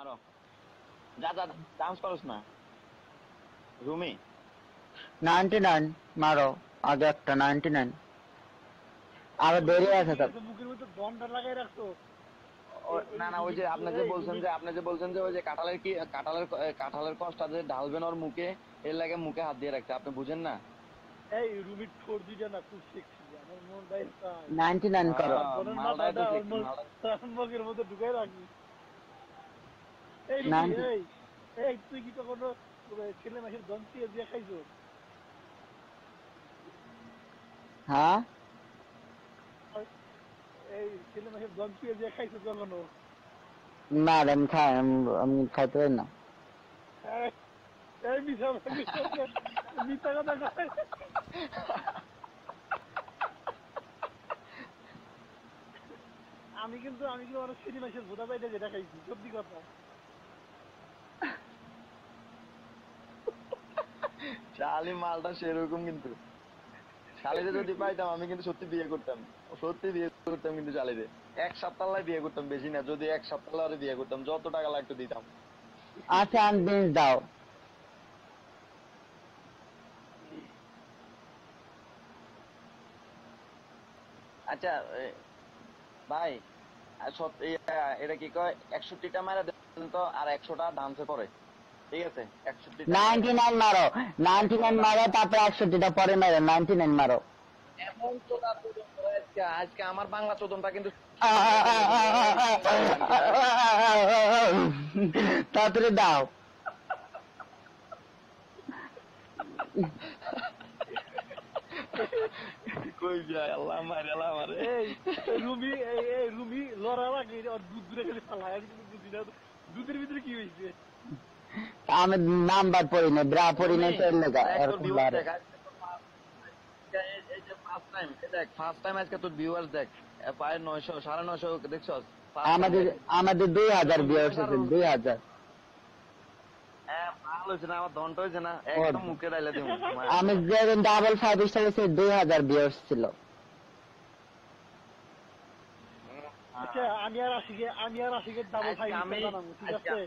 মারো, যা যা, ডান্স করস না রুমি। 99 মারো, আগে একটা 99। আরো দেরি আছে তো। মুখের মধ্যে ঘন্টা লাগাই রাখছো। না না, ওই যে আপনি যে বলছেন যে ওই যে কাঁঠালের কষ্টা যে ঢালবেন ওর মুখে, এর লাগে মুখে হাত দিয়ে রাখছে, আপনি বুঝেন না? এই রুমির ঠোঁট দুইটা না খুব সেক্সি, আমার মনটাই চায় 99 করো। ধরেন মালটাই তো মাথাটা ওর মুখের মধ্যে ঢুকাই রাখি। এই রুমি 90। এই এই তুই কি কখনো ছেলে মাসের দন্তি দিয়ে খাইছো? হ্যাঁ এই ছেলে মাসের দন্তি দিয়ে খাইছো কখনো? না রে, আমি খাইতে পারি না। এই এই মিথ্যা মিথ্যা কথা কয়। আমি কিন্তু অনেক ছেলে মাসের ভোদা পাইতে যেটা খাইছি, সত্যি কথা। শালি মালটা সেরকম কিন্তু। শালিরে যদি পাইতাম আমি কিন্তু সত্যি বিয়ে করতাম, কিন্তু শালিরে 1 সপ্তাহ বিয়ে করতাম, বেশি না, যদি 1 সপ্তাহ বিয়ে করতাম, যত টাকা লাগতো দিতাম। আচ্ছা আনবিন দাও। আচ্ছা ভাই, এটা কি কয়, 61টা মারা দেন তো, আর 100টা ডান্সে করে, ঠিক আছে? 61টা মারা দেন। 99 মারো, 99 মারো, তারপর 61টা পরে মারো, 99 মারো। এমন চোদা চোদন করে আজকে আমার বাংলা চোদনটা কিন্তু তাড়াতাড়ি দাও। কই যায় আল্লাহ মারে। এই রুমি লড়ার আগে ওর দুধ দূরে গেলে ফালাই, আমি কিন্তু বুঝি না দুধের ভিতরে কি হয়েছে। আমি নাম্বার পড়ি না, ব্রা পড়ি না, তেল লেগা দেখ তোর এরকম ভিউয়ার্স বারে। দেখ, এই যে ফার্স্ট টাইম আজকে তোর ভিউয়ার্স দেখ, প্রায় 900 950 দেখছস। আমাদের 2000 ভিউয়ার্স আছে, 2000। ভালো হয়েছে না, আমার ধনটা হয়েছে না, একদম মুখে ডাইলে দিব। আমি যেদিন ডাবল 5 স্টার হয়েছে 2000 ভিউয়ার্স ছিল। আচ্ছা আমি আর আশিকে ডাবল 5 স্টার বানাবো, ঠিক আছে?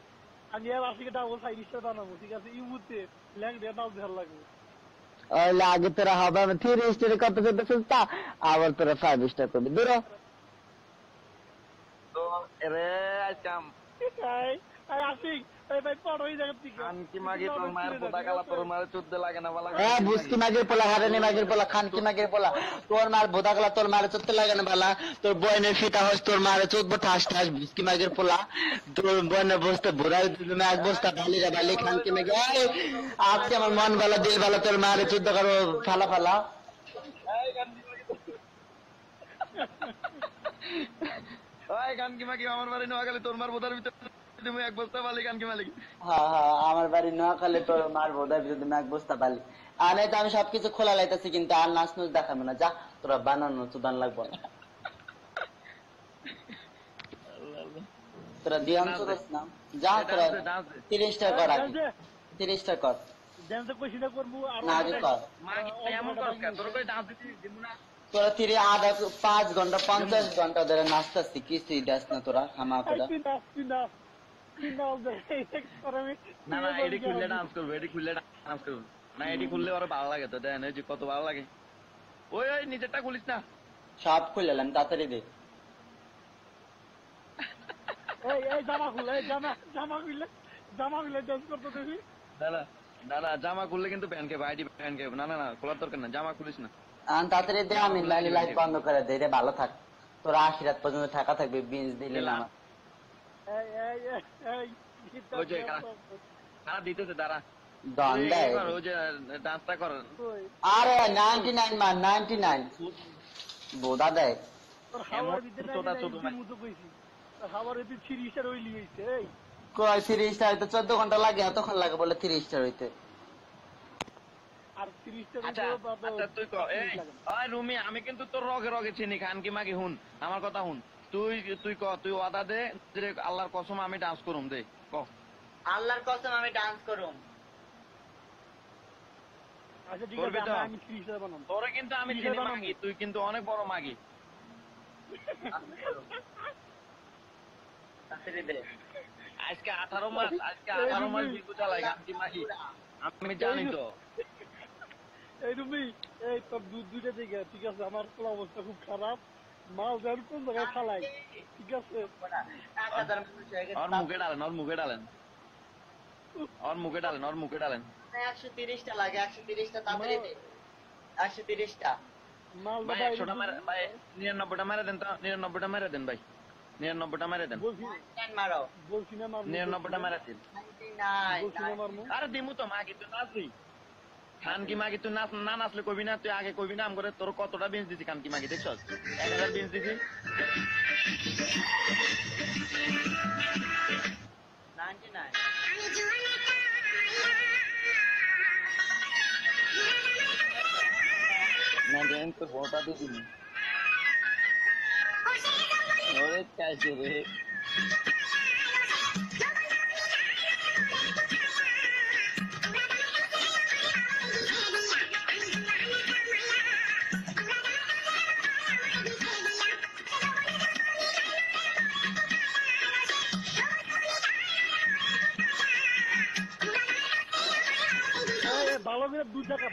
আমি আর আশিকে ডাবল 5 স্টার বানাবো, ঠিক আছে? ইউতে ল্যাং দিয়ে নাও দেওয়ার লাগবে। আগে তোরা হবে 3 স্টারে কত করতেছিস তা, আবার তোরা 5 স্টার করবি দূর। তো রে আজকে আশিক এই ভাই পড়ো এই জায়গা থেকে। খানকি মাগি তোর মায়ের পোতা কালা, তোর মায়ের চোদ্দে লাগে না বালা। বুঝকি মাগের পোলা, হারানি মাগের পোলা, খানকি মাগের পোলা, তোর মার ভোদা গলা, তোর মারে চোদ্দ লাগে না বালা। তোর বয়নের ফিতা হস, তোর মারে চোদ্দ ঠাস ঠাস, বুঝকি মাগের পোলা। তোর বয়নের বসতে ভোরা এক বস্তা বালি রে বালি, খানকি মাগে। আজকে আমার মন ভালো, দিল ভালো, তোর মারে চোদ্দ কারো ফালা ফালা। খানকি মাগি আমার বাড়ি নোয়াখালী, তোর মার বোধার ভিতরে তুমি 1 বস্তা বালি, খানকি মালিক। হ্যাঁ হ্যাঁ, আমার বাড়ি নোয়াখালী, তোর মার ভোদার ভিতরে তুমি এক বস্তা বালি। আর নাই তো আমি সবকিছু খোলা লাইতেছি, কিন্তু আর নাচ নুচ দেখাবো না, যা তোরা বানানো চুদান লাগবো না। তোরা দিয়ান চুদাস না, যা তোরা 30টা কর, আগে 30টা কর। ড্যান্স কইছি না করবো আর না আগে কর। তোরা 5 ঘন্টা 50 ঘন্টা ধরে নাচতেছি, কিছুই দেখ না তোরা, খামা করে। না না, এটি খুললে ডান্স করবো, না এটি খুললে ওরা ভালো লাগে তো, দেন এই যে কত ভালো লাগে। ওই নিজেরটা খুলিস না। সব খুলে এলাম, তাড়াতাড়ি দে। জামা খুলে ডান্স করতে দেখি। দাদা দাদা, জামা খুললে কিন্তু প্যান খেয়ে, আইডি প্যান খেয়ে। না না না, খোলার দরকার না, জামা খুলিস না। তাড়াতাড়ি দে, আমি লাইট বন্ধ করে দে রে, ভালো থাক। তোরা আশিরাত পর্যন্ত থাকা থাকবে, বিঞ্জ দিলে না আমার। ওই যে কারা দিতেছে দাঁড়া, দন দেয়। ওই যে ডান্সটা কর। আরে 99 মান, 99 বোদা দেয়। কয় 3 স্টার হইতে 14 ঘন্টা লাগে, এতক্ষণ লাগে বলে 3 স্টার হইতে। আচ্ছা তুই রুমি, আমি কিন্তু তোর রগে রগে চিনি, খানকি মাগি। হুন আমার কথা হুন, তুই ওয়াদা দে যে আল্লাহর কসম আমি ডান্স করুম, দে ক। আল্লাহর কসম আমি ডান্স করুম। তোরে কিন্তু আমি চিনি মাগি, তুই কিন্তু অনেক বড় মাগি। আজকে 18 মাস বিকু চালাই গামতি মাহি আমি জানি তো এই তুমি এই তোর দুইটা দিকে ঠিক আছে আমার তো অবস্থা খুব খারাপ মাল যেন কোন জায়গায় ফালাই ঠিক আছে ওর মুখে ডালেন 130টা লাগে 130টা তাড়াতাড়ি দে 130টা মাল ভাই 100টা মারে ভাই 99টা মারে দেন তো 99টা মারে দেন ভাই 99টা মারে দেন মারো বলছি না মারবো 99টা মারে দেন 99 বলছি না মারবো আরে দিমু তো মা কিন্তু নাচবি খান কি মাগি তুই নাচ না নাচলে কবি না তুই আগে কবি না আম করে তোর কতটা বেঞ্চ দিছি খান কি মাগি দেখছস 1000 বেঞ্চ দিছি 99 না দেন তো ভোটা দিছি ওরে কাইছে রে ভালো করে 2 টাকা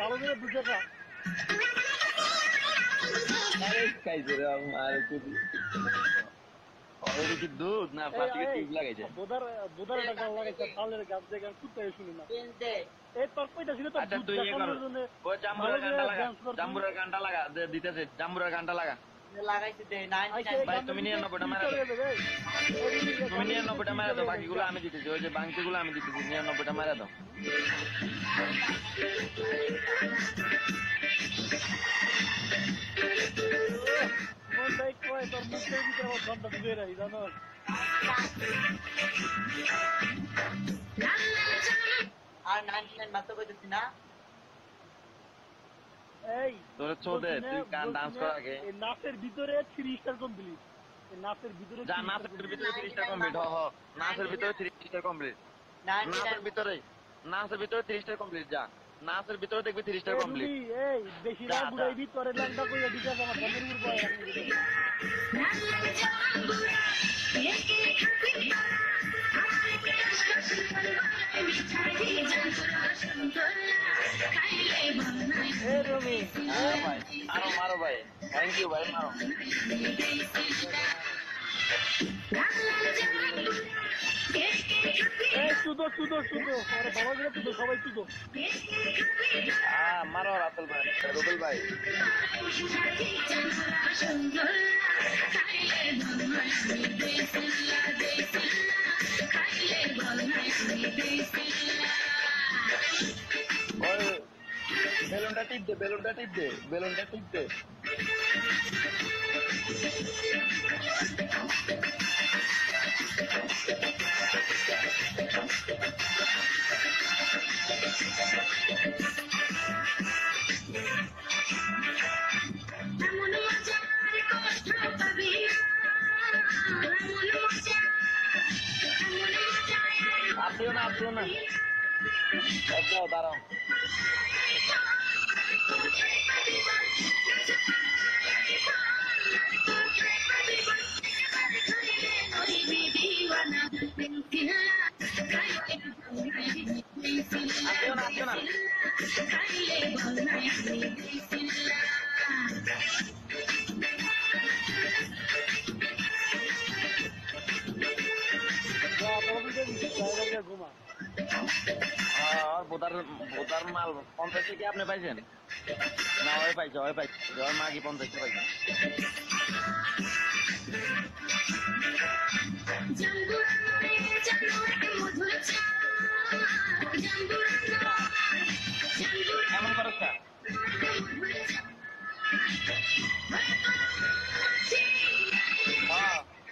আরে কাইছে রে আমার কুদি ওরে কি দুধ না প্লাস্টিকের টিউব লাগাইছে বোদার টাকা লাগাইছে তালের গাছ দেখে কুত্তাই শুনি না কিনতে এই তোর কইতা ছিল তো আচ্ছা তুই ইয়ে কর ওই জাম্বুরার গানটা লাগা দিতেছে জাম্বুরার গানটা লাগা লাগাইছি দে 99 ভাই তুমি 99টা মারা দাও তুমি 99টা মারা দাও বাকিগুলো আমি দিতেছি ওই যে বাংতিগুলো আমি দিতেছি 99টা মারা দাও মন দেখ কই তোর মুখের ভিতরে আমার গন্ধ ঢুকে রাই জানো আর 99 মাত্র কইতেছি না এই তোরে চোদে তুই গান ডান্স কর আগে এই নাচের ভিতরে 3 স্টার কমপ্লিট এই নাচের ভিতরে যা নাচের ভিতরে 30টা কমপ্লিট নাচের ভিতরে 30টা কমপ্লিট নাচের ভিতরে 30টা কমপ্লিট যা নাচের ভিতরে দেখবি 30টা কমপ্লিট এই বেশি না বুড়াই ভিতরে ল্যাংটা কইয়া দিতে আমার ঘরের উপর বয় এই রমি হ্যাঁ ভাই মারো ভাই থ্যাংক ইউ ভাই মারো এই সুদো আরে ভালো করে তুই সবাই সুদো মারো রাতুল ভাই রুবেল ভাই ওই বেলুনটা টিপ দে আপনিও না দাঁড়াও আসিও না ঘুমা বোতার মাল 50 থেকে আপনি পাইছেন না ওই পাইছে ওর মাগি 50 পাইছে এমন করো স্যার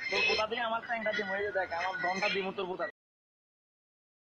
তোর বোতা দিয়ে আমার ট্যাংটা দিয়ে হয়ে দেখ আমার দমটা দিমু তোর বোতা